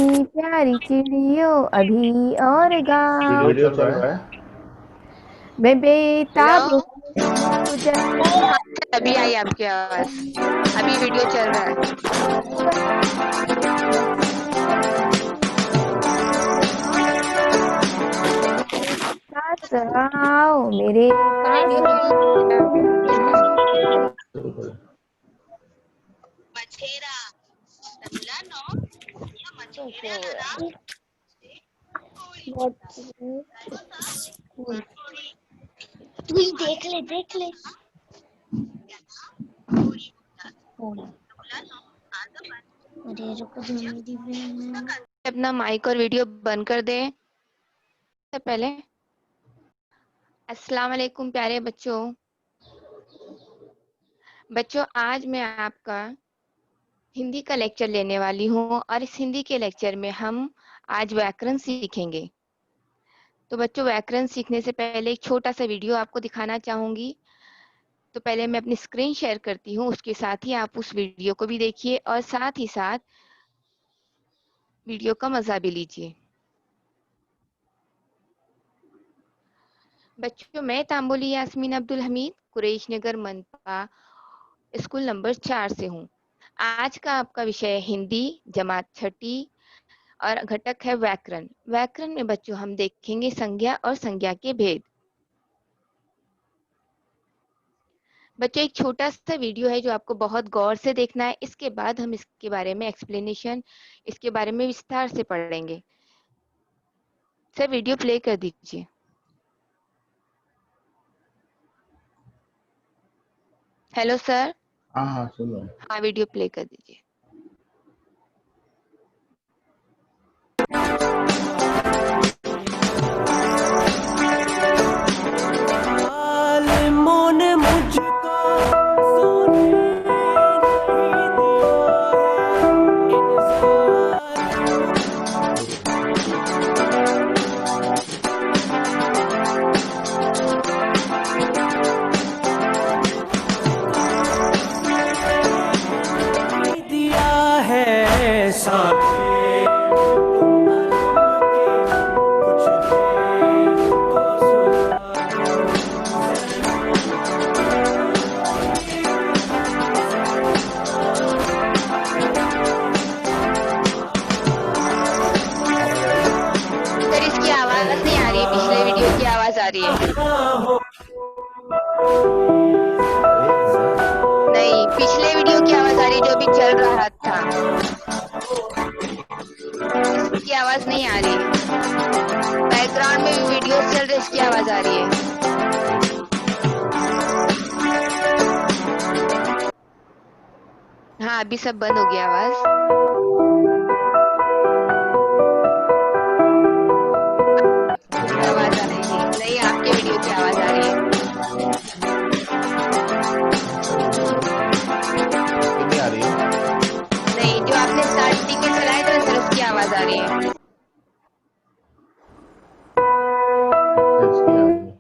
प्यारी चिड़ियों अभी और गाओ। वीडियो चल रहा है। मैं बेताब हेलो। हूँ हाँ, अभी आई आपकी आवाज। अभी वीडियो चल रहा है। पास आओ मेरे पास मछेरा तमिला नो या मछेरा लरा तू ही देख ले अरे रुको मेरी बहन। अपना माइक और वीडियो बंद कर दे। सबसे पहले अस्सलाम वालेकुम प्यारे बच्चों। आज मैं आपका हिंदी का लेक्चर लेने वाली हूँ और इस हिंदी के लेक्चर में हम आज व्याकरण सीखेंगे। तो बच्चों, व्याकरण सीखने से पहले एक छोटा सा वीडियो आपको दिखाना चाहूंगी। तो पहले मैं अपनी स्क्रीन शेयर करती हूँ, उसके साथ ही आप उस वीडियो को भी देखिए और साथ ही साथ वीडियो का मजा भी लीजिए। बच्चों, मैं तांबोली यास्मीन अब्दुल हमीद कुरैश नगर मनपा स्कूल नंबर 4 से हूँ। आज का आपका विषय हिंदी जमात छठी और घटक है व्याकरण। व्याकरण में बच्चों हम देखेंगे संज्ञा और संज्ञा के भेद। बच्चों, एक छोटा सा वीडियो है जो आपको बहुत गौर से देखना है। इसके बाद हम इसके बारे में एक्सप्लेनेशन, इसके बारे में विस्तार से पढ़ेंगे। सर, वीडियो प्ले कर दीजिए। Hello sir. हाँ सुन रहा हूँ। हाँ, वीडियो प्ले कर दीजिए। सर, इसकी आवाज नहीं आ रही है, पिछले वीडियो की आवाज आ रही है। नहीं, पिछले वीडियो की आवाज आ रही है जो भी चल रहा था। इसकी आवाज नहीं आ रही है। बैकग्राउंड में भी वीडियोस चल रहे, इसकी आवाज आ रही है। हाँ, अभी सब बंद हो गया आवाज। आवाज आ रही है। नहीं, आपके वीडियो की आवाज आ रही है। नहीं आ रही है। नहीं, जो आपने स्टार्टिंग में चलाया था सर, उसकी आवाज आ रही है। इसकी आ रही है।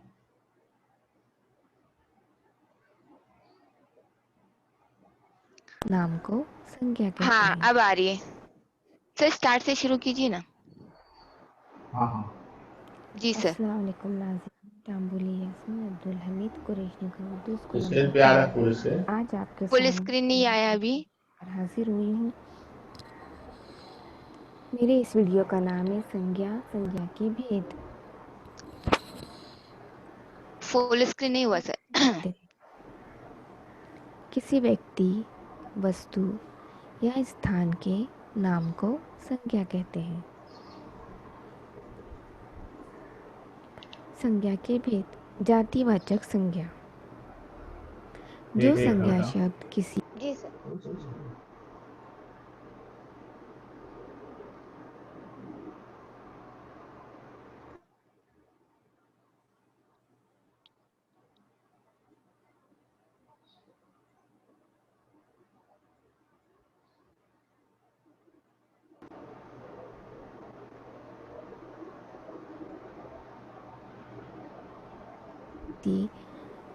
नाम को संज्ञा कहते हाँ, हैं। अब आ रही है। सर, स्टार्ट से शुरू कीजिए ना। हाँ जी सर। अस्सलाम वालेकुम नाज़रीन, तांबोली यास्मीन अब्दुल हमीद कुरैश नगर उर्दू स्कूल स्क्रीन नंबर पे आ रहा 4 है पूरे से। आज आपके फुल सामने स्क्रीन नहीं आया अभी। हाजिर हुई हूँ। मेरे इस वीडियो का नाम है संज्ञा संज्ञा के भेद। फुल स्क्रीन नहीं हुआ सर। किसी व्यक्ति, वस्तु या स्थान के नाम को संज्ञा कहते हैं। संज्ञा के भेद। जातिवाचक संज्ञा, जो एक एक संज्ञा घंटा। शब्द किसी जी सर।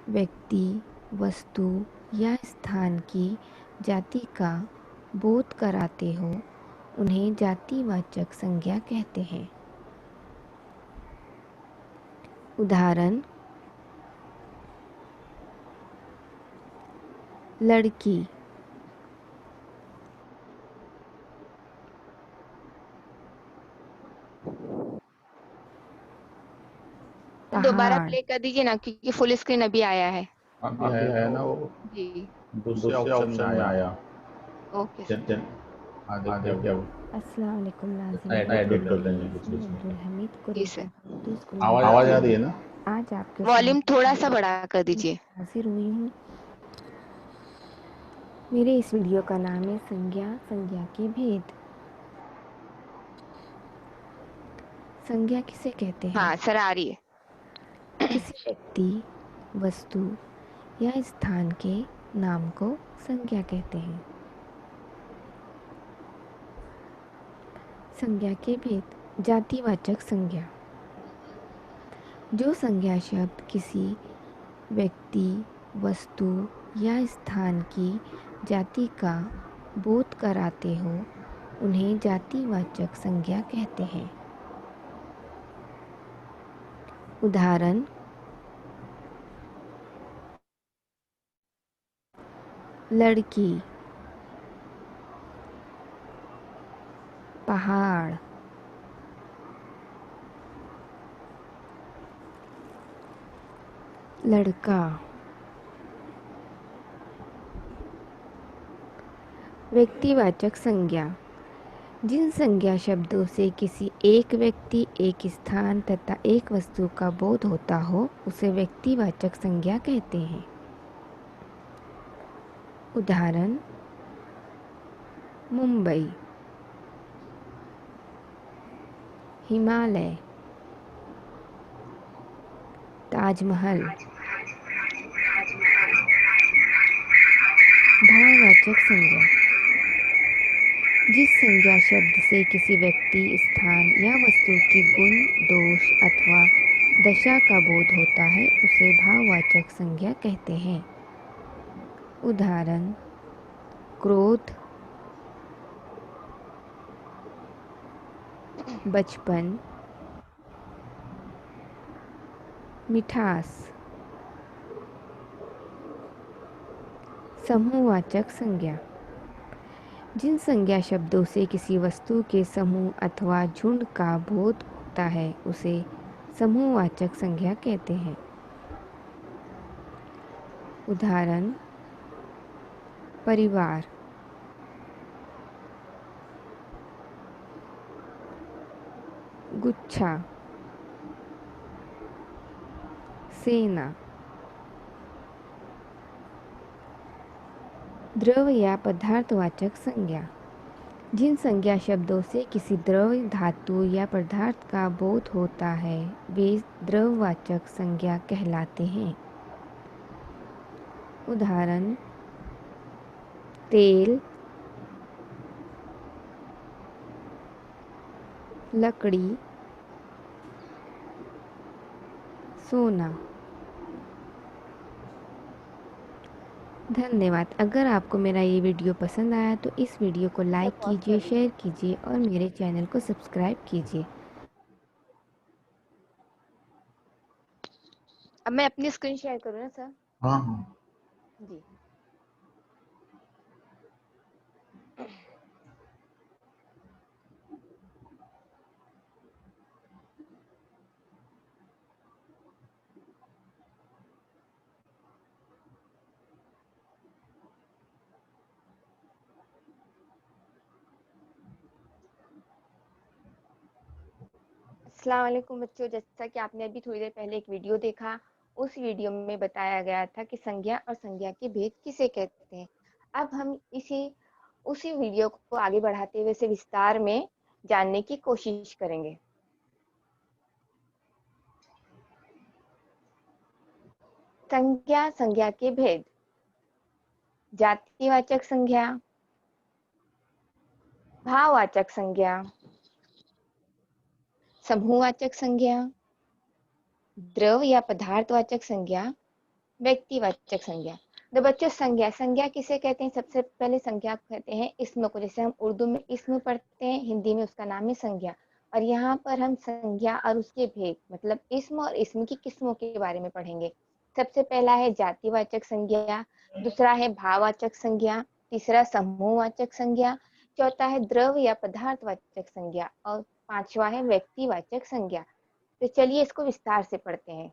व्यक्ति, वस्तु या स्थान की जाति का बोध कराते हो उन्हें जातिवाचक संज्ञा कहते हैं। उदाहरण: लड़की, दोबारा पहाड़, प्ले कर दीजिए ना, क्योंकि फुल स्क्रीन अभी आया है। अभी है ना वो जी। दूसरे ऑप्शन में आया। Okay sir. चल देखिए अब अस्सलाम वालेकुम एडिट कर देंगे कुछ मैं इसमें। अब्दुल हमीद जी कुरैशी सर। उर्दू स्कूल आवाज आ रही है ना? आज आपके वॉल्यूम सामने थोड़ा सा बढ़ा कर दीजिए। हाजिर हुई हूँ। मेरे इस वीडियो का नाम है संज्ञा के भेद। संज्ञा किसे कहते हैं? हाँ सर, आ रही है। किसी व्यक्ति, वस्तु या स्थान के नाम को संज्ञा कहते हैं। संज्ञा के भेद। जातिवाचक संज्ञा: जो संज्ञा शब्द किसी व्यक्ति, वस्तु या स्थान की जाति का बोध कराते हो, उन्हें जातिवाचक संज्ञा कहते हैं। उदाहरण: लड़की, पहाड़, लड़का। व्यक्तिवाचक संज्ञा: जिन संज्ञा शब्दों से किसी एक व्यक्ति, एक स्थान तथा एक वस्तु का बोध होता हो, उसे व्यक्तिवाचक संज्ञा कहते हैं। उदाहरण: मुंबई, हिमालय, ताजमहल। भाववाचक संज्ञा: जिस संज्ञा शब्द से किसी व्यक्ति, स्थान या वस्तु की गुण, दोष अथवा दशा का बोध होता है, उसे भाववाचक संज्ञा कहते हैं। उदाहरण: क्रोध, बचपन, मिठास। समूहवाचक संज्ञा: जिन संज्ञा शब्दों से किसी वस्तु के समूह अथवा झुंड का बोध होता है, उसे समूहवाचक संज्ञा कहते हैं। उदाहरण: परिवार, गुच्छा, सेना। द्रव या पदार्थवाचक संज्ञा: जिन संज्ञा शब्दों से किसी द्रव, धातु या पदार्थ का बोध होता है, वे द्रववाचक संज्ञा कहलाते हैं। उदाहरण: तेल, लकड़ी, सोना। धन्यवाद। अगर आपको मेरा ये वीडियो पसंद आया तो इस वीडियो को लाइक कीजिए, शेयर कीजिए और मेरे चैनल को सब्सक्राइब कीजिए। अब मैं अपनी स्क्रीन शेयर करूँ ना सर? हाँ हाँ जी। अस्सलाम वालेकुम बच्चों, जैसा कि आपने अभी थोड़ी देर पहले एक वीडियो देखा, उस वीडियो में बताया गया था कि संज्ञा और संज्ञा के भेद किसे कहते हैं। अब हम उसी वीडियो को आगे बढ़ाते हुए इसे विस्तार में जानने की कोशिश करेंगे। संज्ञा के भेद: जातिवाचक संज्ञा, भाववाचक संज्ञा, समूहवाचक संज्ञा, द्रव या पदार्थवाचक संज्ञा, व्यक्तिवाचक संज्ञा। तो बच्चों संज्ञा, संज्ञा किसे कहते हैं? सबसे पहले संज्ञा कहते हैं इस्म को। जैसे हम उर्दू में इस्म पढ़ते हैं, हिंदी में उसका नाम है संज्ञा। और यहाँ पर हम संज्ञा और उसके भेद मतलब इस्म और इस्म की किस्मों के बारे में पढ़ेंगे। सबसे पहला है जातिवाचक संज्ञा, दूसरा है भाववाचक संज्ञा, तीसरा समूहवाचक संज्ञा, चौथा है द्रव्य या पदार्थवाचक संज्ञा और पांचवा है व्यक्तिवाचक संज्ञा। तो चलिए इसको विस्तार से पढ़ते हैं।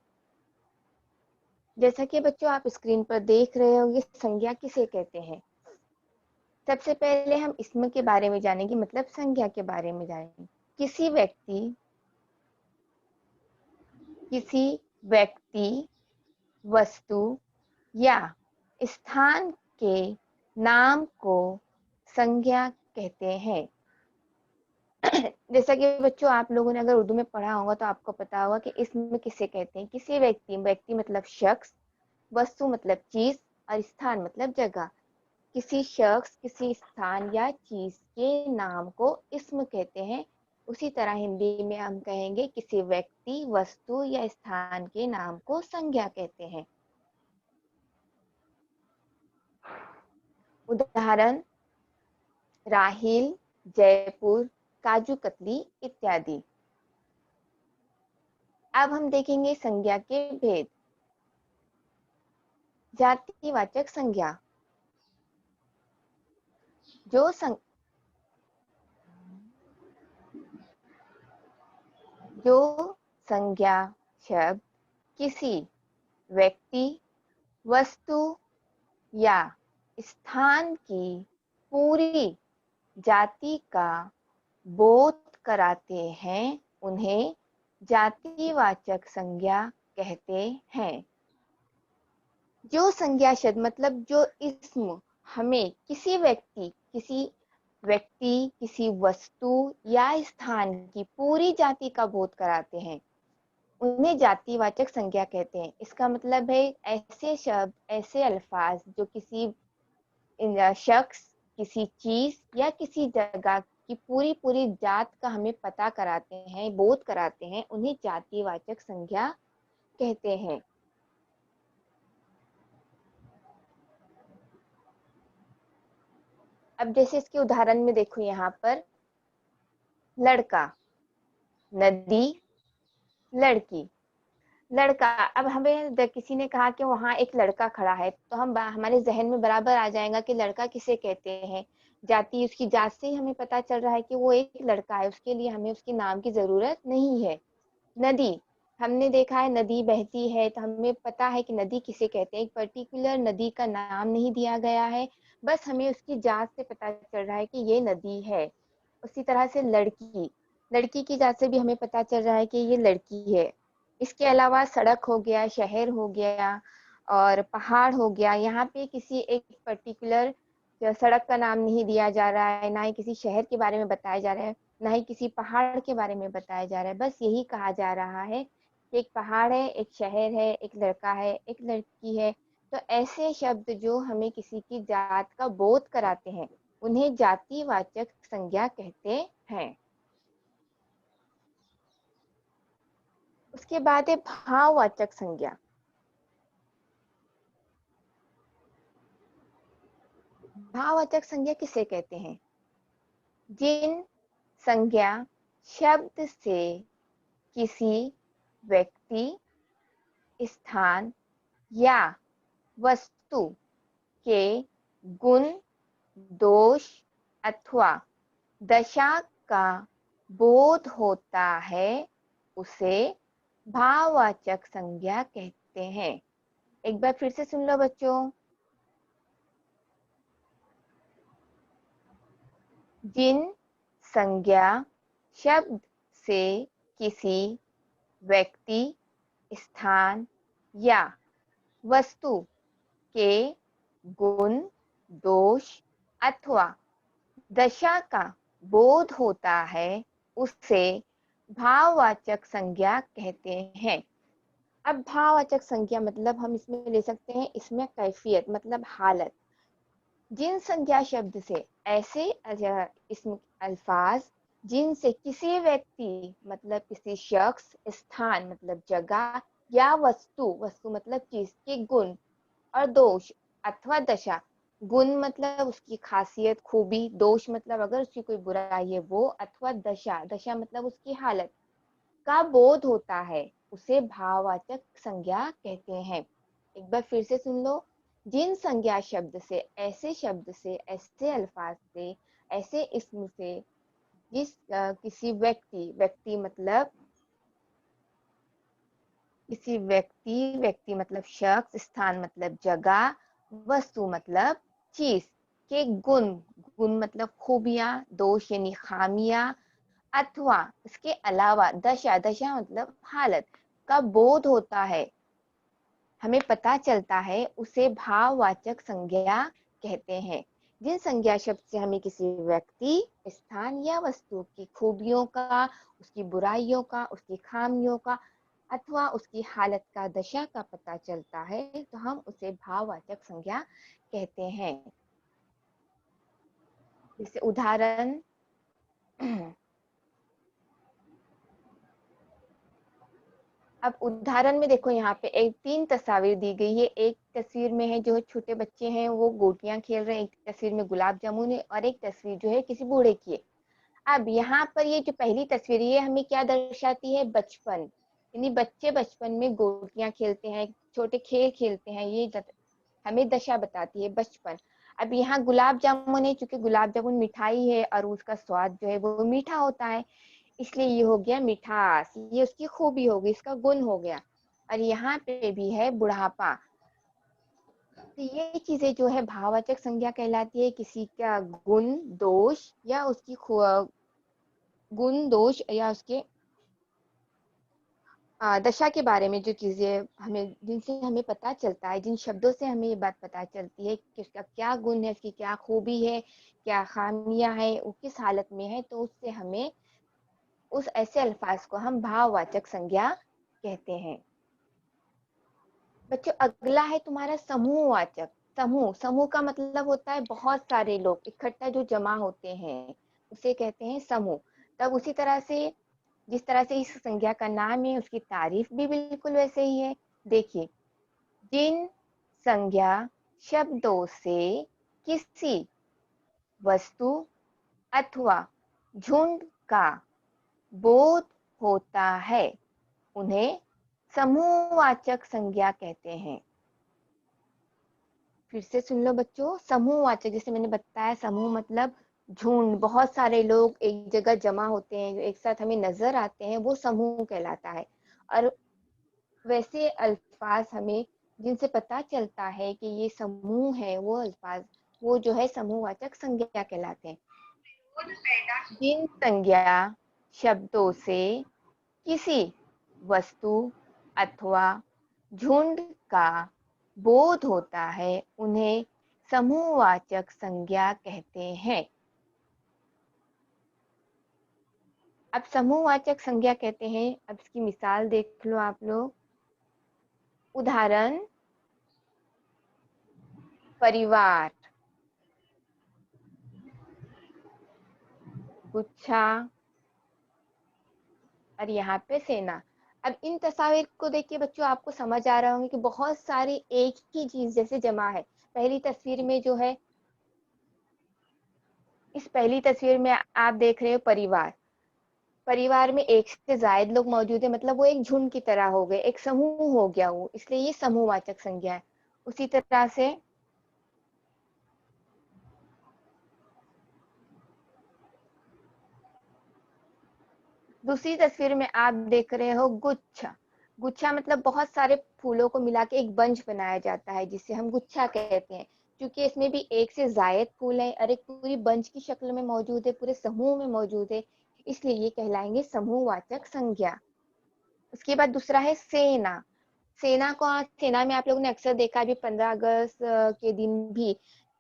जैसा कि बच्चों आप स्क्रीन पर देख रहे हो, ये संज्ञा किसे कहते हैं। सबसे पहले हम इसम के बारे में जानेंगे, मतलब संज्ञा के बारे में जानेंगे। किसी व्यक्ति, वस्तु या स्थान के नाम को संज्ञा कहते हैं। जैसा कि बच्चों आप लोगों ने अगर उर्दू में पढ़ा होगा तो आपको पता होगा कि इसमें किसे कहते हैं। किसी व्यक्ति मतलब शख्स, वस्तु मतलब चीज और स्थान मतलब जगह। किसी शख्स, किसी स्थान या चीज के नाम को इस्म कहते हैं। उसी तरह हिंदी में हम कहेंगे किसी व्यक्ति, वस्तु या स्थान के नाम को संज्ञा कहते हैं। उदाहरण राहिल, जयपुर, काजू कतली इत्यादि। अब हम देखेंगे संज्ञा के भेद। जातिवाचक संज्ञा, जो संज्ञा शब्द किसी व्यक्ति, वस्तु या स्थान की पूरी जाति का बोध कराते हैं, उन्हें जातिवाचक संज्ञा कहते हैं। जो संज्ञा शब्द मतलब जो इस्म हमें किसी वस्तु या स्थान की पूरी जाति का बोध कराते हैं, उन्हें जातिवाचक संज्ञा कहते हैं। इसका मतलब है ऐसे शब्द, ऐसे अल्फाज जो किसी शख्स, किसी चीज या किसी जगह की पूरी जात का हमें पता कराते हैं, बोध कराते हैं, उन्हें जातिवाचक संज्ञा कहते हैं। अब जैसे इसके उदाहरण में देखो, यहाँ पर लड़का, नदी, लड़की, लड़का। अब हमें किसी ने कहा कि वहां एक लड़का खड़ा है, तो हम हमारे जहन में बराबर आ जाएगा कि लड़का किसे कहते हैं। जाति, उसकी जात से ही हमें पता चल रहा है कि वो एक लड़का है, उसके लिए हमें उसके नाम की जरूरत नहीं है। नदी, हमने देखा है नदी बहती है तो हमें पता है कि नदी किसे कहते हैं। एक पर्टिकुलर नदी का नाम नहीं दिया गया है, बस हमें उसकी जात से पता चल रहा है कि ये नदी है। उसी तरह से लड़की, लड़की की जात से भी हमें पता चल रहा है कि ये लड़की है। इसके अलावा सड़क हो गया, शहर हो गया और पहाड़ हो गया। यहाँ पे किसी एक पर्टिकुलर सड़क का नाम नहीं दिया जा रहा है, ना ही किसी शहर के बारे में बताया जा रहा है, ना ही किसी पहाड़ के बारे में बताया जा रहा है। बस यही कहा जा रहा है कि एक पहाड़ है, एक शहर है, एक लड़का है, एक लड़की है। तो ऐसे शब्द जो हमें किसी की जात का बोध कराते हैं, उन्हें जातिवाचक संज्ञा कहते हैं। उसके बाद है भाववाचक संज्ञा। भाववाचक संज्ञा किसे कहते हैं? जिन संज्ञा शब्द से किसी व्यक्ति, स्थान या वस्तु के गुण, दोष अथवा दशा का बोध होता है, उसे भाववाचक संज्ञा कहते हैं। एक बार फिर से सुन लो बच्चों। जिन संज्ञा शब्द से किसी व्यक्ति, स्थान या वस्तु के गुण, दोष अथवा दशा का बोध होता है, उसे भाववाचक संज्ञा कहते हैं। अब भाववाचक संज्ञा मतलब हम इसमें ले सकते हैं, इसमें कैफियत मतलब हालत। जिन संज्ञा शब्द से ऐसे इसमें अल्फाज जिनसे किसी व्यक्ति मतलब किसी शख्स, स्थान मतलब जगह या वस्तु मतलब चीज के गुण और दोष अथवा दशा, गुण मतलब उसकी खासियत खूबी, दोष मतलब अगर उसकी कोई बुराई है वो, अथवा दशा, दशा मतलब उसकी हालत का बोध होता है, उसे भाववाचक संज्ञा कहते हैं। एक बार फिर से सुन लो। जिन संज्ञा शब्द से, ऐसे अल्फाज से, ऐसे इस्म से किसी व्यक्ति मतलब किसी व्यक्ति मतलब शख्स, स्थान मतलब जगह, वस्तु मतलब चीज के गुण मतलब खूबियां, दोष यानी खामियां, अथवा इसके अलावा दशा मतलब हालत का बोध होता है, हमें पता चलता है, उसे भाववाचक संज्ञा कहते हैं। जिन संज्ञा शब्द से हमें किसी व्यक्ति, स्थान या वस्तु की खूबियों का, उसकी बुराइयों का, उसकी खामियों का अथवा उसकी हालत का, दशा का पता चलता है, तो हम उसे भाववाचक संज्ञा कहते हैं। जैसे उदाहरण अब उदाहरण में देखो, यहाँ पे एक 3 तस्वीर दी गई है। एक तस्वीर में है जो छोटे बच्चे हैं वो गोटियां खेल रहे हैं, एक तस्वीर में गुलाब जामुन है, और एक तस्वीर जो है किसी बूढ़े की है। अब यहाँ पर ये जो पहली तस्वीर है ये हमें क्या दर्शाती है? बचपन, यानी बच्चे बचपन में गोटियां खेलते हैं, छोटे खेल खेलते हैं, ये हमें दशा बताती है, बचपन। अब यहाँ गुलाब जामुन है, चूंकि गुलाब जामुन मिठाई है और उसका स्वाद जो है वो मीठा होता है, इसलिए ये हो गया मिठास, ये उसकी खूबी हो गई, इसका गुण हो गया। और यहाँ पे भी है बुढ़ापा, तो ये चीजें जो है भाववाचक संज्ञा कहलाती है। किसी का गुण, दोष या उसकी गुण, दोष या उसके दशा के बारे में जो चीजें हमें, जिनसे हमें पता चलता है, जिन शब्दों से हमें ये बात पता चलती है कि उसका क्या गुण है, उसकी क्या खूबी है, क्या खामियां है, वो किस हालत में है, तो उससे हमें उस ऐसे अल्फाज को हम भाववाचक संज्ञा कहते हैं। बच्चों अगला है तुम्हारा समूहवाचक। समूह का मतलब होता है बहुत सारे लोग इकट्ठा जो जमा होते हैं, उसे कहते हैं समूह। तब उसी तरह से, जिस तरह से इस संज्ञा का नाम है, उसकी तारीफ भी बिल्कुल वैसे ही है। देखिए, जिन संज्ञा शब्दों से किसी वस्तु अथवा झुंड का बोध होता है, उन्हें समूहवाचक संज्ञा कहते हैं। फिर से सुन लो बच्चों, समूहवाचक, जैसे मैंने बताया, समूह मतलब झुंड, बहुत सारे लोग एक जगह जमा होते हैं, जो एक साथ हमें नजर आते हैं, वो समूह कहलाता है। और वैसे अल्फाज हमें जिनसे पता चलता है कि ये समूह है, वो अल्फाज, वो जो है समूहवाचक संज्ञा कहलाते हैं। जिन संज्ञा शब्दों से किसी वस्तु अथवा झुंड का बोध होता है, उन्हें समूहवाचक संज्ञा कहते हैं। अब समूहवाचक संज्ञा कहते हैं, अब इसकी मिसाल देख लो आप लोग। उदाहरण, परिवार, गुच्छा, और यहाँ पे सेना। अब इन तस्वीर को देख के बच्चों आपको समझ आ रहा होंगे कि बहुत सारी एक ही चीज जैसे जमा है। पहली तस्वीर में जो है, इस पहली तस्वीर में आप देख रहे हो परिवार, परिवार में एक से ज्यादा लोग मौजूद है, मतलब वो एक झुंड की तरह हो गए, एक समूह हो गया वो, इसलिए ये समूहवाचक संज्ञा है। उसी तरह से दूसरी तस्वीर में आप देख रहे हो गुच्छा। गुच्छा मतलब बहुत सारे फूलों को मिला के एक बंच बनाया जाता है, जिसे हम गुच्छा कहते हैं। क्योंकि इसमें भी एक से ज्यादा फूल है और एक पूरी बंच की शक्ल में मौजूद है, पूरे समूह में मौजूद है, इसलिए ये कहलाएंगे समूहवाचक संज्ञा। उसके बाद दूसरा है सेना। सेना में आप लोगों ने अक्सर देखा है, अभी 15 अगस्त के दिन भी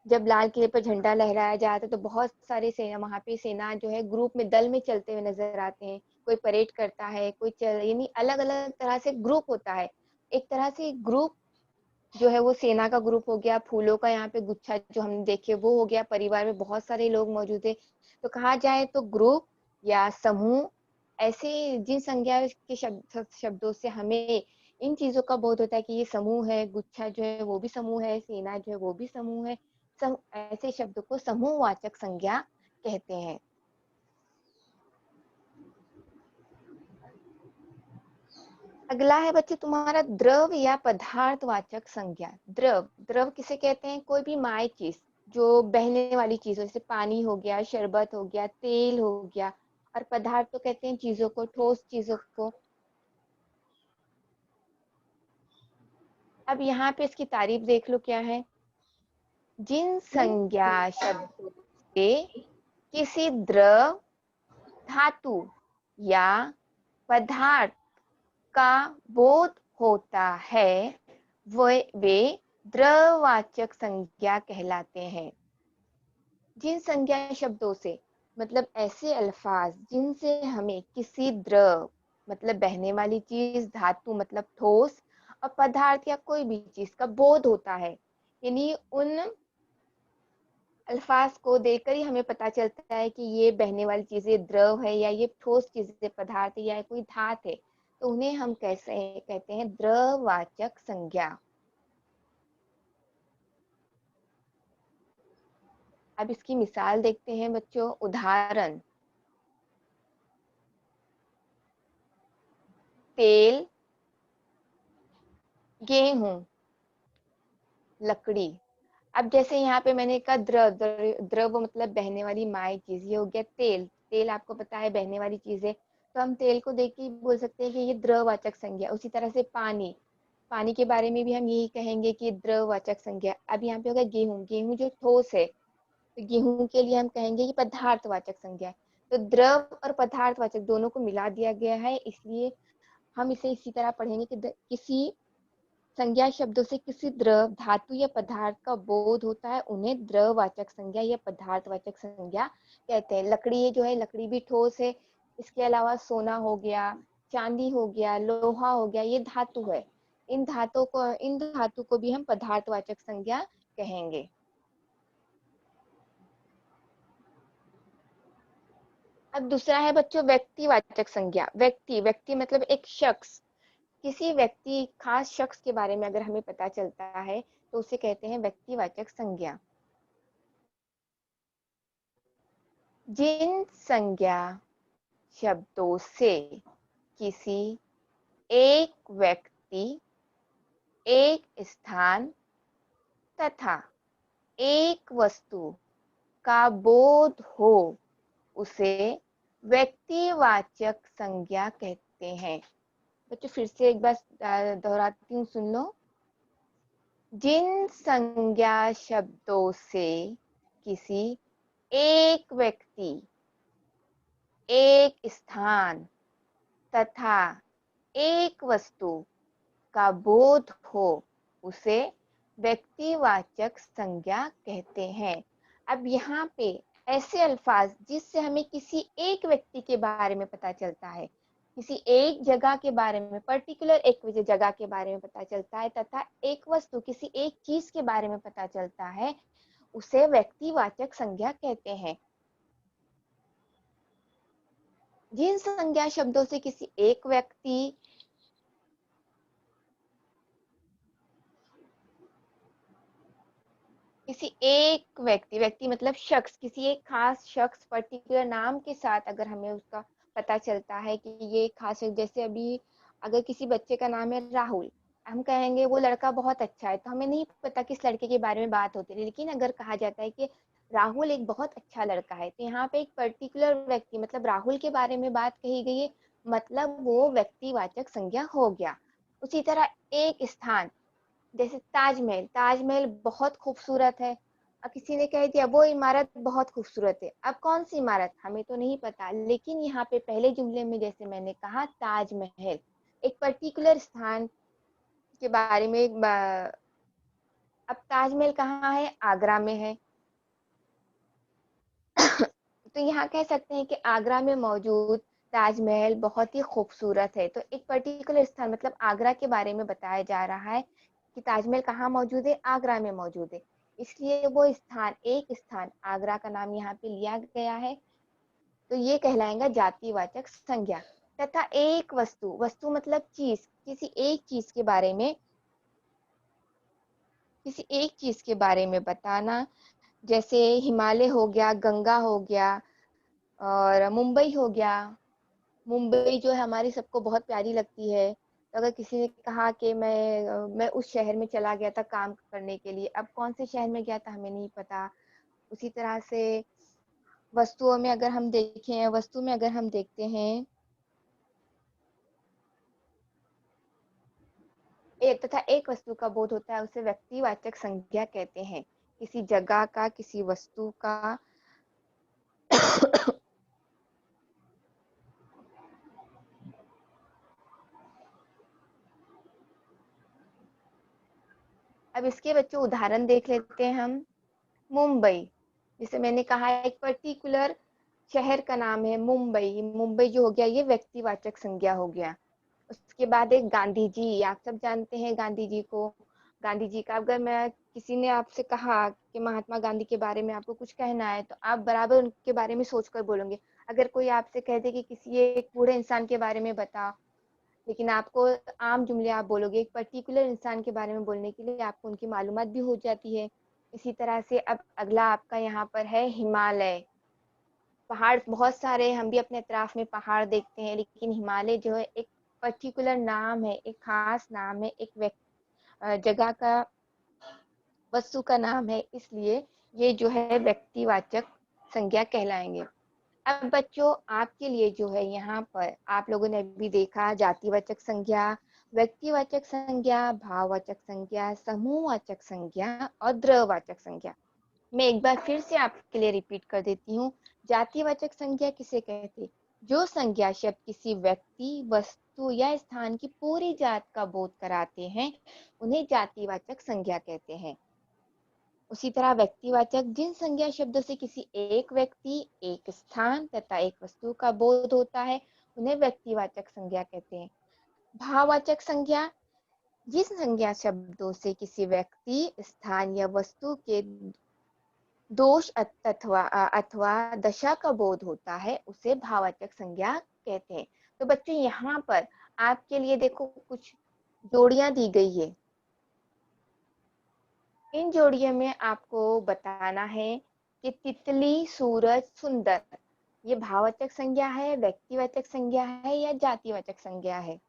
जब लाल किले पर झंडा लहराया जाता है, तो बहुत सारे सेना, वहां पे सेना जो है ग्रुप में, दल में चलते हुए नजर आते हैं। कोई परेड करता है, कोई यानी अलग अलग तरह से ग्रुप होता है। एक तरह से ग्रुप जो है वो सेना का ग्रुप हो गया। फूलों का यहाँ पे गुच्छा जो हमने देखे वो हो गया। परिवार में बहुत सारे लोग मौजूद है। तो कहा जाए तो ग्रुप या समूह, ऐसे जिन संज्ञा के शब्दों से हमें इन चीजों का बोध होता है कि ये समूह है, गुच्छा जो है वो भी समूह है, सेना जो है वो भी समूह है। ऐसे शब्दों को समूहवाचक संज्ञा कहते हैं। अगला है बच्चे तुम्हारा द्रव या पदार्थवाचक संज्ञा। द्रव, द्रव किसे कहते हैं? कोई भी माय चीज जो बहने वाली चीज हो, जैसे पानी हो गया, शरबत हो गया, तेल हो गया। और पदार्थ तो कहते हैं चीजों को, ठोस चीजों को। अब यहाँ पे इसकी तारीफ देख लो क्या है। जिन संज्ञा शब्दों से किसी द्रव, धातु या पदार्थ का बोध होता है वे द्रववाचक संज्ञा कहलाते हैं। जिन संज्ञा शब्दों से मतलब ऐसे अल्फाज जिनसे हमें किसी द्रव मतलब बहने वाली चीज, धातु मतलब ठोस, और पदार्थ या कोई भी चीज का बोध होता है, यानी उन अल्फाज को देखकर ही हमें पता चलता है कि ये बहने वाली चीजें द्रव है या ये ठोस चीजें पदार्थ है या कोई धात है, तो उन्हें हम कैसे कहते हैं? द्रववाचक संज्ञा। अब इसकी मिसाल देखते हैं बच्चों। उदाहरण, तेल, गेहूं, लकड़ी। अब जैसे यहाँ पे मैंने कहा द्रव, द्रव मतलब बहने वाली माय चीज, ये हो गया तेल। तेल आपको पता है बहने वाली चीज है, तो हम तेल को देख के बोल सकते हैं कि ये द्रववाचक संज्ञा। उसी तरह से पानी, पानी के बारे में भी हम यही कहेंगे कि द्रववाचक संज्ञा। अब यहाँ पे होगा गेहूं, गेहूं जो ठोस है, तो गेहूं के लिए हम कहेंगे कि पदार्थवाचक संज्ञा है। तो द्रव और पदार्थवाचक दोनों को मिला दिया गया है, इसलिए हम इसे इसी तरह पढ़ेंगे कि किसी संज्ञा शब्दों से किसी द्रव, धातु या पदार्थ का बोध होता है, उन्हें द्रववाचक संज्ञा या पदार्थवाचक संज्ञा कहते हैं। लकड़ी जो है, लकड़ी भी ठोस है। इसके अलावा सोना हो गया, चांदी हो गया, लोहा हो गया, ये धातु है। इन धातु को भी हम पदार्थवाचक संज्ञा कहेंगे। अब दूसरा है बच्चों व्यक्तिवाचक संज्ञा। व्यक्ति, व्यक्ति मतलब एक शख्स। किसी व्यक्ति, खास शख्स के बारे में अगर हमें पता चलता है तो उसे कहते हैं व्यक्तिवाचक संज्ञा। जिन संज्ञा शब्दों से किसी एक व्यक्ति, एक स्थान तथा एक वस्तु का बोध हो, उसे व्यक्तिवाचक संज्ञा कहते हैं। बच्चों फिर से एक बार दोहराती हूँ, सुन लो। जिन संज्ञा शब्दों से किसी एक व्यक्ति, एक स्थान तथा एक वस्तु का बोध हो, उसे व्यक्तिवाचक संज्ञा कहते हैं। अब यहाँ पे ऐसे अल्फाज जिससे हमें किसी एक व्यक्ति के बारे में पता चलता है, किसी एक जगह के बारे में, पर्टिकुलर एक जगह के बारे में पता चलता है, तथा एक वस्तु, किसी एक चीज के बारे में पता चलता है, उसे व्यक्तिवाचक संज्ञा कहते हैं। जिन संज्ञा शब्दों से किसी एक व्यक्ति, किसी एक व्यक्ति, व्यक्ति मतलब शख्स, किसी एक खास शख्स, पर्टिकुलर नाम के साथ अगर हमें उसका पता चलता है कि ये खास शख्स, जैसे अभी अगर किसी बच्चे का नाम है राहुल, हम कहेंगे वो लड़का बहुत अच्छा है, तो हमें नहीं पता किस लड़के के बारे में बात होती है, लेकिन अगर कहा जाता है कि राहुल एक बहुत अच्छा लड़का है, तो यहाँ पे एक पर्टिकुलर व्यक्ति मतलब राहुल के बारे में बात कही गई है, मतलब वो व्यक्तिवाचक संज्ञा हो गया। उसी तरह एक स्थान, जैसे ताजमहल, ताजमहल बहुत खूबसूरत है, अब किसी ने कह दिया वो इमारत बहुत खूबसूरत है। अब कौन सी इमारत हमें तो नहीं पता, लेकिन यहाँ पे पहले जुमले में जैसे मैंने कहा ताजमहल, एक पर्टिकुलर स्थान के बारे में अब ताजमहल कहाँ है? आगरा में है। तो यहाँ कह सकते हैं कि आगरा में मौजूद ताजमहल बहुत ही खूबसूरत है। तो एक पर्टिकुलर स्थान मतलब आगरा के बारे में बताया जा रहा है कि ताजमहल कहाँ मौजूद है? आगरा में मौजूद है, इसलिए वो स्थान, एक स्थान, आगरा का नाम यहाँ पे लिया गया है। तो ये कहलाएगा जातिवाचक संज्ञा। तथा एक वस्तु, वस्तु मतलब चीज, किसी एक चीज के बारे में बताना, जैसे हिमालय हो गया, गंगा हो गया और मुंबई हो गया। मुंबई जो है हमारी सबको बहुत प्यारी लगती है। तो अगर किसी ने कहा कि मैं उस शहर में चला गया था काम करने के लिए, अब कौन से शहर में गया था हमें नहीं पता। उसी तरह से वस्तु में अगर हम देखते हैं एक वस्तु का बोध होता है, उसे व्यक्तिवाचक संज्ञा कहते हैं। किसी जगह का, किसी वस्तु का अब इसके बच्चों उदाहरण देख लेते हैं हम। मुंबई, जिसे मैंने कहा एक पर्टिकुलर शहर का नाम है मुंबई। मुंबई जो हो गया ये व्यक्तिवाचक संज्ञा हो गया। उसके बाद एक गांधी जी, आप सब जानते हैं गांधी जी को। गांधी जी का अगर मैं किसी ने आपसे कहा कि महात्मा गांधी के बारे में आपको कुछ कहना है, तो आप बराबर उनके बारे में सोचकर बोलोगे। अगर कोई आपसे कह दे कि किसी एक बूढ़े इंसान के बारे में बता, लेकिन आपको आम जुमले आप बोलोगे, एक पर्टिकुलर इंसान के बारे में बोलने के लिए आपको उनकी मालूमात भी हो जाती है। इसी तरह से अब अगला आपका यहाँ पर है हिमालय। पहाड़ बहुत सारे, हम भी अपने अतराफ में पहाड़ देखते हैं, लेकिन हिमालय जो है एक पर्टिकुलर नाम है, एक खास नाम है, एक जगह का, वस्तु का नाम है, इसलिए ये जो है व्यक्तिवाचक संज्ञा कहलाएंगे। अब बच्चों आपके लिए जो है यहाँ पर आप लोगों ने भी देखा जातिवाचक संज्ञा, व्यक्तिवाचक संज्ञा, भाववाचक संज्ञा, समूहवाचक संज्ञा और द्रव्यवाचक संज्ञा। मैं एक बार फिर से आपके लिए रिपीट कर देती हूँ। जातिवाचक संज्ञा किसे कहते? जो संज्ञा शब्द किसी व्यक्ति, वस्तु या स्थान की पूरी जात का बोध कराते हैं, उन्हें जातिवाचक संज्ञा कहते हैं। उसी तरह व्यक्तिवाचक जिन संज्ञा शब्दों से किसी एक व्यक्ति, एक स्थान तथा एक वस्तु का बोध होता है, उन्हें व्यक्तिवाचक संज्ञा कहते हैं। भाववाचक संज्ञा जिस संज्ञा शब्दों से किसी व्यक्ति, स्थान या वस्तु के दोष अथवा दशा का बोध होता है, उसे भाववाचक संज्ञा कहते हैं। तो बच्चों यहाँ पर आपके लिए देखो कुछ जोड़ियां दी गई है। इन जोड़ियों में आपको बताना है कि तितली, सूरज, सुंदर ये भाववाचक संज्ञा है, व्यक्तिवाचक संज्ञा है या जातिवाचक संज्ञा है।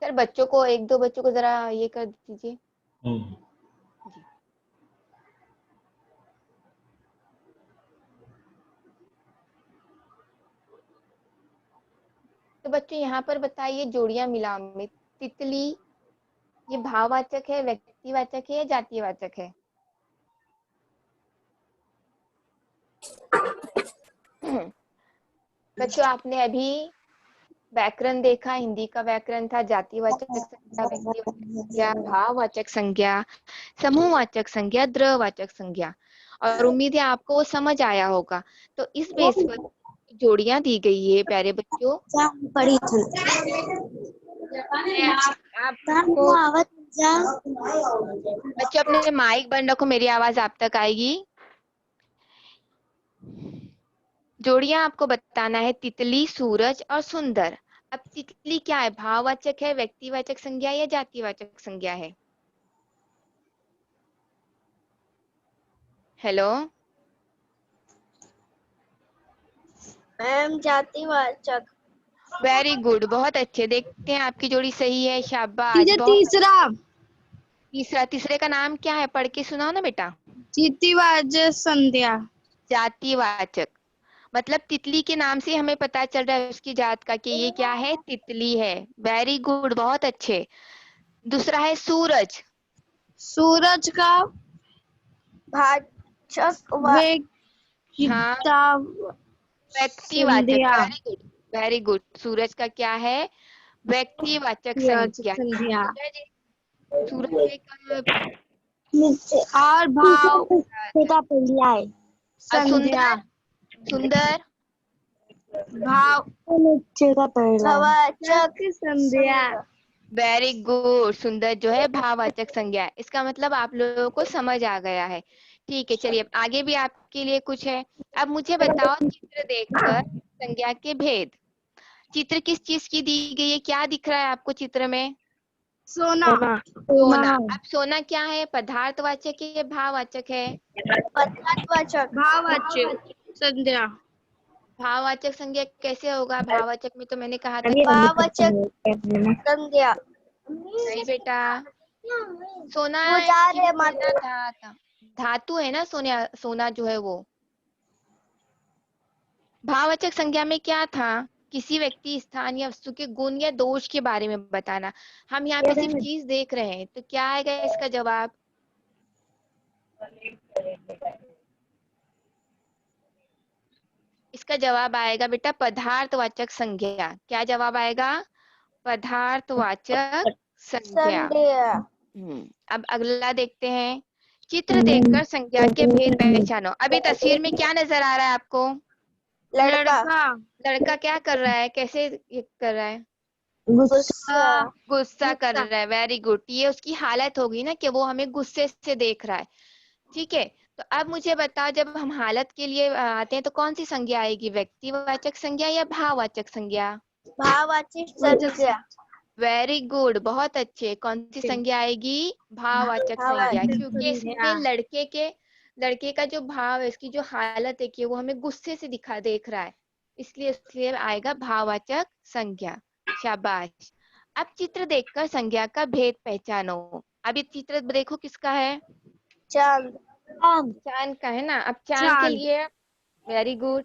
सर बच्चों को, एक दो बच्चों को जरा ये कर दीजिए। जी। तो बच्चों यहाँ पर बताइए जोड़ियां मिला में तितली ये भाववाचक है, व्यक्तिवाचक है या जातिवाचक है? बच्चों आपने अभी व्याकरण देखा, हिंदी का व्याकरण था जातिवाचक संज्ञा, व्यक्तिवाचक संज्ञा, भाववाचक संज्ञा, समूहवाचक संज्ञा, द्रव्यवाचक संज्ञा, और उम्मीद है आपको वो समझ आया होगा। तो इस बेस पर जोड़ियां दी गई है प्यारे बच्चों। पढ़ी थी आपको बच्चों अपने माइक बंद रखो, मेरी आवाज आप तक आएगी। जोड़ियां आपको बताना है तितली, सूरज और सुंदर। अब तितली क्या है, भाववाचक है, व्यक्तिवाचक संज्ञा या जातिवाचक संज्ञा है? हेलो मैम, जातिवाचक। वेरी गुड, बहुत अच्छे। देखते हैं आपकी जोड़ी सही है, शाबाश। तीसरे का नाम क्या है, पढ़ के सुनाओ ना बेटा। जातिवाचक संज्ञा। जातिवाचक मतलब तितली के नाम से हमें पता चल रहा है उसकी जात का कि ये क्या है, तितली है। वेरी गुड, बहुत अच्छे। दूसरा है सूरज। सूरज का भाचक व्यक्तिवाचक। Very good, very good. सूरज का क्या है, व्यक्तिवाचक संज्ञा। सूरज और भाव संज्ञा। सुंदर भाववाचक संज्ञा। Very good. सुंदर जो है भाववाचक संज्ञा है। इसका मतलब आप लोगों को समझ आ गया है। ठीक है, चलिए अब आगे भी आपके लिए कुछ है। अब मुझे बताओ, चित्र देखकर संज्ञा के भेद। चित्र किस चीज की दी गई है? क्या दिख रहा है आपको चित्र में? सोना। सोना। अब सोना क्या है? पदार्थवाचक है या भाववाचक है? पदार्थवाचक। भाववाचक संज्ञा। भाववाचक संज्ञा कैसे होगा? भाववाचक में तो मैंने कहा था भाववाचक संज्ञा। नहीं बेटा, सोना वो जा रहे एक्चुअली माता। सोना धातु है ना, सोना सोना जो है वो। भाववाचक संज्ञा में क्या था? किसी व्यक्ति, स्थान या वस्तु के गुण या दोष के बारे में बताना। हम यहाँ पे सिर्फ चीज देख रहे हैं, तो क्या आएगा इसका जवाब? इसका जवाब आएगा बेटा पदार्थवाचक संज्ञा। क्या जवाब आएगा? पदार्थवाचक संज्ञा। संज्ञा। अब अगला देखते हैं। चित्र देखकर संज्ञा के भेद पहचानो। अभी तस्वीर में क्या नजर आ रहा है आपको? लड़का। लड़का क्या कर रहा है? कैसे ये कर रहा है? गुस्सा। गुस्सा कर रहा है। Very good. ये उसकी हालत होगी ना कि वो हमें गुस्से से देख रहा है। ठीक है, तो अब मुझे बताओ, जब हम हालत के लिए आते हैं तो कौन सी संज्ञा आएगी? व्यक्तिवाचक संज्ञा या भाववाचक संज्ञा? भाववाचक संज्ञा। वेरी गुड, बहुत अच्छे। कौन सी संज्ञा आएगी? भाववाचक संज्ञा, क्योंकि इसमें लड़के का जो भाव है, इसकी जो हालत है कि वो हमें गुस्से से देख रहा है, इसलिए आएगा भाववाचक संज्ञा। शाबाश। अब चित्र देखकर संज्ञा का भेद पहचानो। अब ये चित्र देखो, किसका है? चांद। चांद का है ना। अब चांद के लिए, वेरी गुड,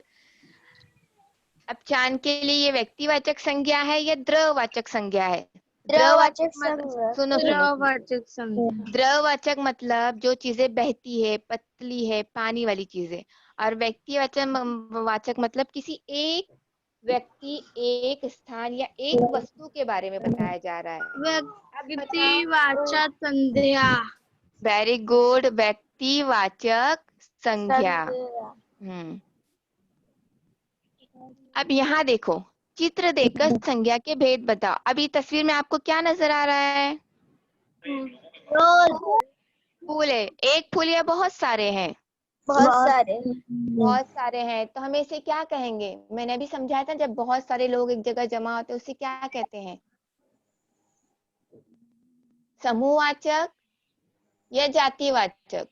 अब चांद के लिए ये व्यक्तिवाचक संज्ञा है या द्रववाचक संज्ञा है? द्रववाचक सुनो सुनो, द्रववाचक संज्ञा। द्रववाचक मतलब जो चीजें बहती है, पतली है, पानी वाली चीजें। और व्यक्तिवाचक वाचक मतलब किसी एक व्यक्ति, एक स्थान या एक वस्तु के बारे में बताया जा रहा है। व्यक्तिवाचक संज्ञा। वेरी गुड, व्यक्तिवाचक संज्ञा। अब यहाँ देखो, चित्र देखकर संज्ञा के भेद बताओ। अभी तस्वीर में आपको क्या नजर आ रहा है? फूल है। एक फूल या बहुत सारे हैं? बहुत सारे हैं। तो हम इसे क्या कहेंगे? मैंने अभी समझाया था, जब बहुत सारे लोग एक जगह जमा होते हैं उसे क्या कहते हैं? समूहवाचक या जातिवाचक?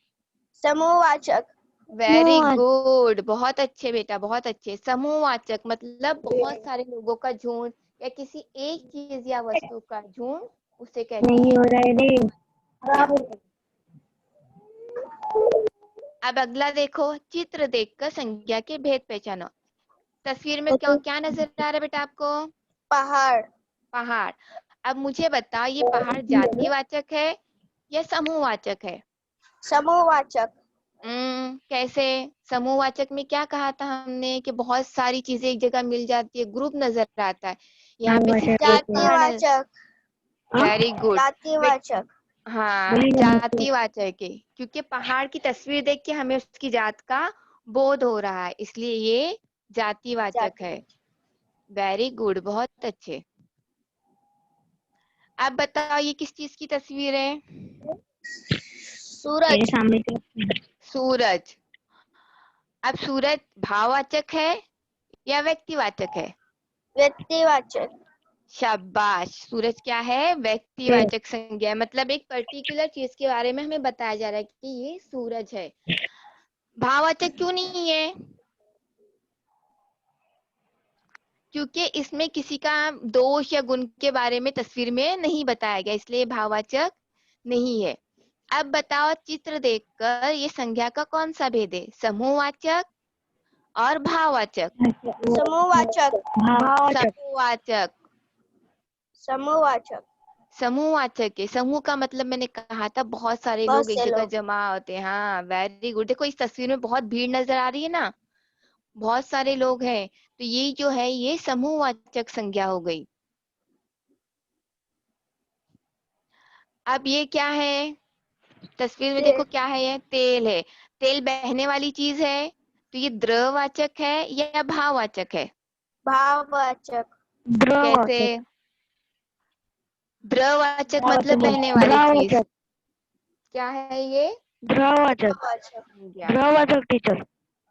समूहवाचक। वेरी गुड, बहुत अच्छे बेटा, बहुत अच्छे। समूहवाचक मतलब बहुत सारे लोगों का झुंड या किसी एक चीज या वस्तु का झुंड, उसे कहते हैं। अब अगला देखो, चित्र देखकर संज्ञा के भेद पहचानो। तस्वीर में क्या नजर आ रहा है बेटा आपको? पहाड़। पहाड़। अब मुझे बताओ, ये पहाड़ जातिवाचक है या समूहवाचक है? समूहवाचक। कैसे? समूहवाचक में क्या कहा था हमने कि बहुत सारी चीजें एक जगह मिल जाती है, ग्रुप नजर आता है। यहाँ पे सिर्फ जातिवाचक। Very good. जातिवाचक। हाँ, जातिवाचक है, क्योंकि पहाड़ की तस्वीर देख के हमें उसकी जात का बोध हो रहा है, इसलिए ये जातिवाचक है। वेरी गुड, बहुत अच्छे। अब बताओ, ये किस चीज की तस्वीर है? सूरज। सूरज। अब सूरज भाववाचक है या व्यक्तिवाचक है? व्यक्तिवाचक। शाबाश। सूरज क्या है? व्यक्तिवाचक संज्ञा है। मतलब एक पर्टिकुलर चीज के बारे में हमें बताया जा रहा है कि ये सूरज है। भाववाचक क्यों नहीं है? क्योंकि इसमें किसी का दोष या गुण के बारे में तस्वीर में नहीं बताया गया, इसलिए भाववाचक नहीं है। अब बताओ, चित्र देखकर ये संज्ञा का कौन सा भेद है? समूहवाचक और भाववाचक? समूहवाचक। समूहवाचक। समूहवाचक। समूहवाचक है। समूह का मतलब मैंने कहा था बहुत सारे लोग एक जगह जमा होते हैं। हाँ, वेरी गुड। देखो, इस तस्वीर में बहुत भीड़ नजर आ रही है ना, बहुत सारे लोग हैं, तो ये जो है ये समूहवाचक संज्ञा हो गई। अब ये क्या है? तस्वीर में देखो, क्या है? ये तेल है। तेल बहने वाली चीज है, तो ये द्रववाचक है या भाववाचक है? भाववाचक। कैसे? द्रवाचक मतलब बहने वाली चीज। क्या है ये? द्रवाचक। वाचक। द्रवाचक टीचर।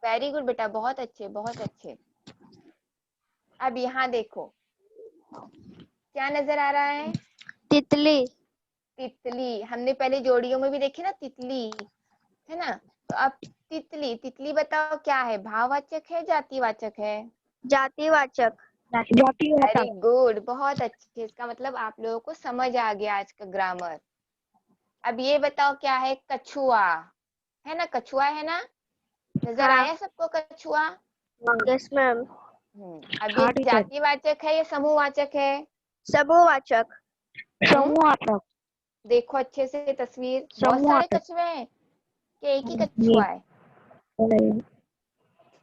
वेरी गुड बेटा, बहुत अच्छे बहुत अच्छे। अब यहाँ देखो क्या नजर आ रहा है? तितली। तितली। हमने पहले जोड़ियों में भी देखी ना तितली, है ना? तो अब तितली, तितली बताओ क्या है, भाववाचक है जातिवाचक है? जातिवाचक। वेरी गुड, बहुत अच्छे। इसका मतलब आप लोगों को समझ आ गया आज का ग्रामर। अब ये बताओ क्या है? कछुआ, है ना? कछुआ है ना? नजर हाँ। आया सबको कछुआ? Yes ma'am. अब ये जातिवाचक है या समूहवाचक है? समूहवाचक। समूहवाचक। देखो अच्छे से तस्वीर, बहुत सारे कछुए हैं कि एक ही कछुआ है?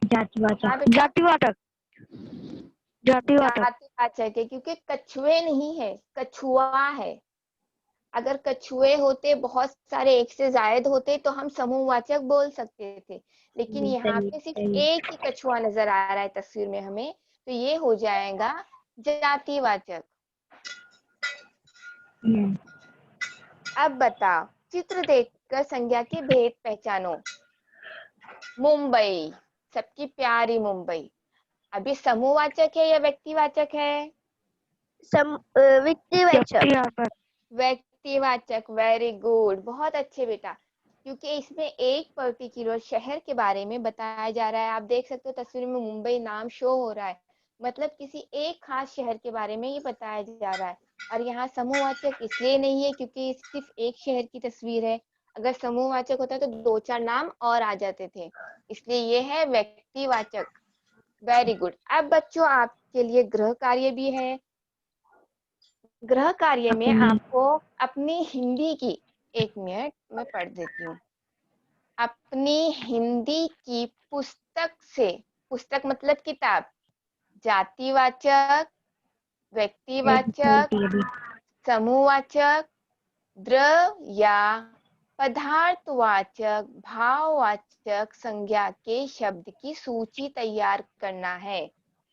जातिवाचक। हाँ बेटा, जातिवाचक। जातिवाचक। जातिवाचक है क्योंकि कछुए नहीं है, कछुआ है। अगर कछुए होते, बहुत सारे एक से जायद होते तो हम समूहवाचक बोल सकते थे, लेकिन यहाँ पे सिर्फ एक ही कछुआ नजर आ रहा है तस्वीर में हमें, तो ये हो जाएगा जातिवाचक। अब बताओ, चित्र देखकर संज्ञा के भेद पहचानो। मुंबई, सबकी प्यारी मुंबई, अभी समूहवाचक है या व्यक्तिवाचक है? व्यक्तिवाचक। व्यक्तिवाचक। वेरी गुड, बहुत अच्छे बेटा, क्योंकि इसमें एक पर्टिकुलर शहर के बारे में बताया जा रहा है। आप देख सकते हो तस्वीर में मुंबई नाम शो हो रहा है, मतलब किसी एक खास शहर के बारे में ये बताया जा रहा है। और यहाँ समूहवाचक इसलिए नहीं है क्योंकि सिर्फ एक शहर की तस्वीर है। अगर समूहवाचक होता तो 2-4 नाम और आ जाते थे, इसलिए ये है व्यक्तिवाचक। Very good. अब बच्चों आपके लिए गृह कार्य भी है। गृह कार्य में आपको अपनी हिंदी की, 1 मिनट मैं पढ़ देती हूँ, अपनी हिंदी की पुस्तक से, पुस्तक मतलब किताब, जातिवाचक, व्यक्तिवाचक, समूहवाचक, द्रव या पदार्थवाचक, भाववाचक संज्ञा के शब्द की सूची तैयार करना है।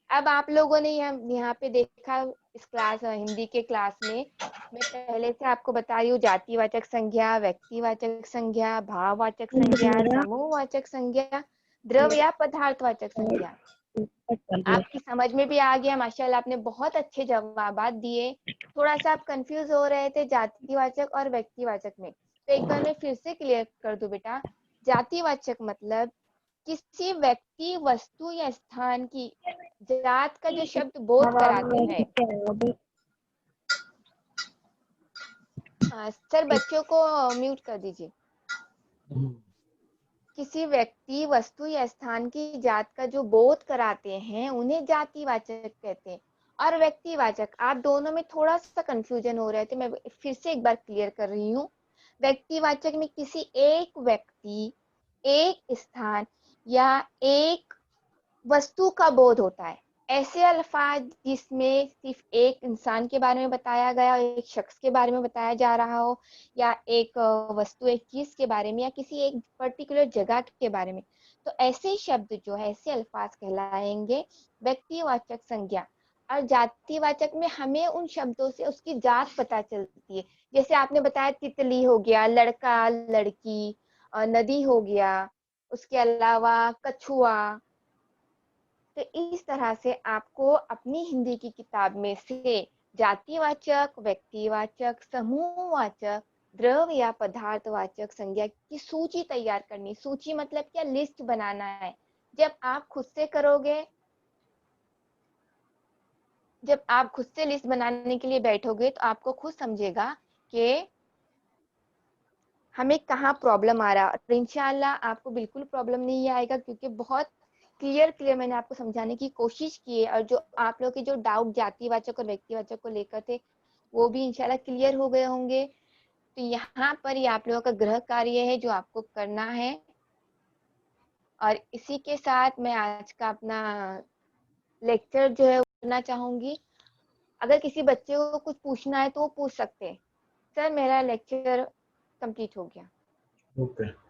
अब आप लोगों ने यहाँ पे देखा इस क्लास, हिंदी के क्लास में मैं पहले से आपको बता रही हूँ, जातिवाचक संज्ञा, व्यक्तिवाचक संज्ञा, भाववाचक संज्ञा, समूहवाचक संज्ञा, द्रव या पदार्थवाचक संज्ञा। आपकी समझ में भी आ गया माशाल्लाह, आपने बहुत अच्छे जवाबात दिए। थोड़ा सा आप कंफ्यूज हो रहे थे जातिवाचक और व्यक्तिवाचक में, तो एक बार मैं फिर से क्लियर कर दूं बेटा। जातिवाचक मतलब किसी व्यक्ति, वस्तु या स्थान की जात का जो शब्द बोध कराते हैं। सर बच्चों को म्यूट कर दीजिए। किसी व्यक्ति, वस्तु या स्थान की जात का जो बोध कराते हैं उन्हें जातिवाचक कहते हैं। और व्यक्तिवाचक, आप दोनों में थोड़ा सा कंफ्यूजन हो रहे थे, मैं फिर से एक बार क्लियर कर रही हूँ। व्यक्तिवाचक में किसी एक व्यक्ति, एक स्थान या एक वस्तु का बोध होता है। ऐसे अल्फाज जिसमें सिर्फ एक इंसान के बारे में बताया गया हो, एक शख्स के बारे में बताया जा रहा हो, या एक वस्तु, एक चीज के बारे में, या किसी एक पर्टिकुलर जगह के बारे में, तो ऐसे शब्द जो है, ऐसे अल्फाज कहलाएंगे व्यक्तिवाचक संज्ञा। और जातिवाचक में हमें उन शब्दों से उसकी जात पता चलती है। जैसे आपने बताया तितली हो गया, लड़का लड़की, नदी हो गया, उसके अलावा कछुआ। तो इस तरह से आपको अपनी हिंदी की किताब में से जातिवाचक, व्यक्तिवाचक, समूहवाचक, द्रव या पदार्थवाचक संज्ञा की सूची तैयार करनी। सूची मतलब क्या? लिस्ट बनाना है। जब आप खुद से करोगे, जब आप खुद से लिस्ट बनाने के लिए बैठोगे तो आपको खुद समझेगा कि हमें कहाँ प्रॉब्लम आ रहा है। और इंशाल्लाह आपको बिल्कुल प्रॉब्लम नहीं आएगा, क्योंकि बहुत क्लियर मैंने आपको समझाने की कोशिश की है। और जो आप लोग के जो डाउट जातिवाचक और व्यक्तिवाचक को लेकर थे, वो भी इंशाल्लाह क्लियर हो गए होंगे। तो यहाँ पर ये आप लोगों का गृह कार्य है जो आपको करना है। और इसी के साथ मैं आज का अपना लेक्चर जो है करना चाहूंगी। अगर किसी बच्चे को कुछ पूछना है तो वो पूछ सकते हैं। सर मेरा लेक्चर कंप्लीट हो गया। ओके।